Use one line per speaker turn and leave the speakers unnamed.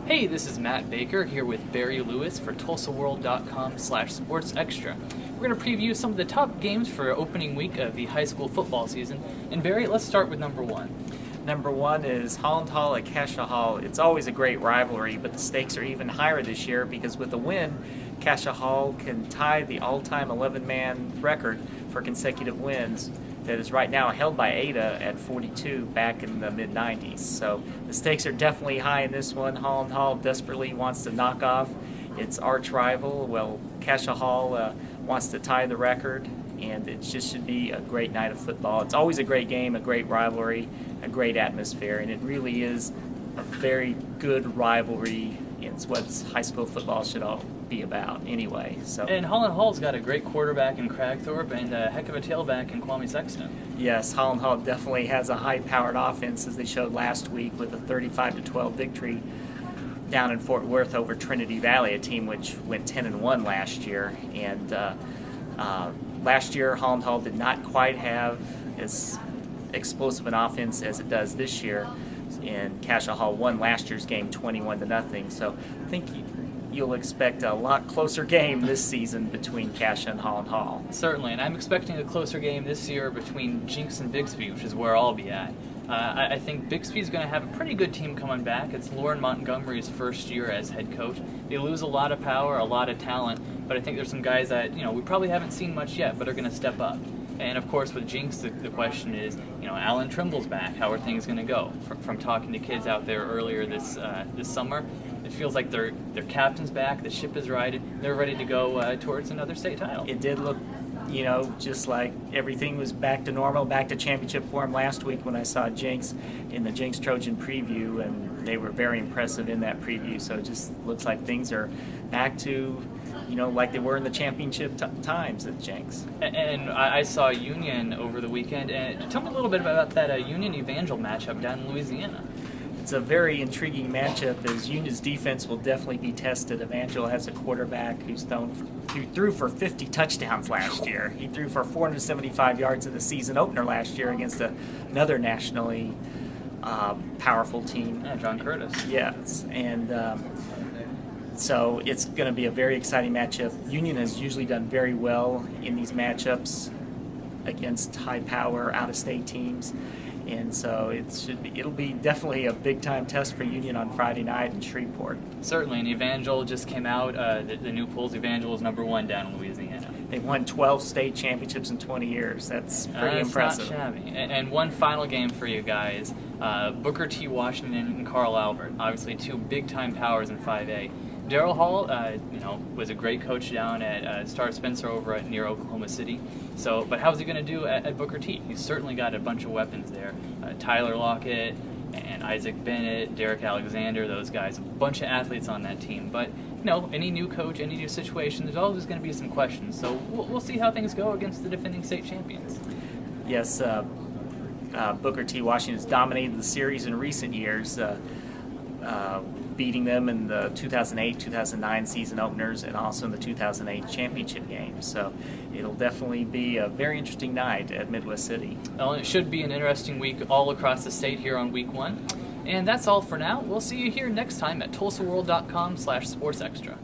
Hey, this is Matt Baker here with Barry Lewis for TulsaWorld.com/SportsExtra. We're going to preview some of the top games for opening week of the high school football season. And Barry, let's start with number one.
Number one is Holland Hall at Cascia Hall. It's always a great rivalry, but the stakes are even higher this year because with a win, Cascia Hall can tie the all-time 11-man record for consecutive wins that is right now held by Ada at 42 back in the mid-90s. So the stakes are definitely high in this one. Holland Hall desperately wants to knock off its arch rival. Well, Cascia Hall wants to tie the record, and it just should be a great night of football. It's always a great game, a great rivalry, a great atmosphere, and it really is a very good rivalry. It's what high school football should all be about anyway.
And Holland Hall's got a great quarterback in Cragthorpe and a heck of a tailback in Kwame Sexton.
Yes, Holland Hall definitely has a high-powered offense, as they showed last week with a 35-12 victory down in Fort Worth over Trinity Valley, a team which went 10-1 last year. And last year, Holland Hall did not quite have as explosive an offense as it does this year. And Cascia Hall won last year's game 21-0. So I think you'll expect a lot closer game this season between Cascia and Holland Hall.
Certainly, and I'm expecting a closer game this year between Jinx and Bixby, which is where I'll be at. I think Bixby's going to have a pretty good team coming back. It's Lauren Montgomery's first year as head coach. They lose a lot of power, a lot of talent, but I think there's some guys that we probably haven't seen much yet, but are going to step up. And of course, with Jinx, the question is, Alan Trimble's back. How are things going to go? From talking to kids out there earlier this summer, it feels like their captain's back. The ship is righted. They're ready to go towards another state title.
It did look, just like everything was back to normal, back to championship form last week when I saw Jinx in the Jinx Trojan preview, and they were very impressive in that preview. So it just looks like things are back to like they were in the championship times at Jinx.
And I saw Union over the weekend. And tell me a little bit about that Union Evangel matchup down in Louisiana.
It's a very intriguing matchup, as Union's defense will definitely be tested. Evangel has a quarterback who threw for 50 touchdowns last year. He threw for 475 yards in the season opener last year against another nationally powerful team.
Yeah, John Curtis.
Yes, and so it's going to be a very exciting matchup. Union has usually done very well in these matchups against high-power, out-of-state teams, and so it'll be definitely a big-time test for Union on Friday night in Shreveport.
Certainly, and Evangel just came out. The New Pools Evangel is number one down in Louisiana.
They've won 12 state championships in 20 years. That's pretty impressive.
Not shabby. And one final game for you guys: Booker T. Washington and Carl Albert. Obviously, two big-time powers in 5A. Darrell Hall, was a great coach down at Star Spencer over near Oklahoma City. But how's he going to do at Booker T? He's certainly got a bunch of weapons there. Tyler Lockett and Isaac Bennett, Derek Alexander, those guys, a bunch of athletes on that team. But any new coach, any new situation, there's always going to be some questions. So we'll see how things go against the defending state champions.
Yes, Booker T. Washington has dominated the series in recent years. Beating them in the 2008-2009 season openers and also in the 2008 championship game. So it'll definitely be a very interesting night at Midwest City.
Well, it should be an interesting week all across the state here on week one. And that's all for now. We'll see you here next time at TulsaWorld.com/SportsExtra.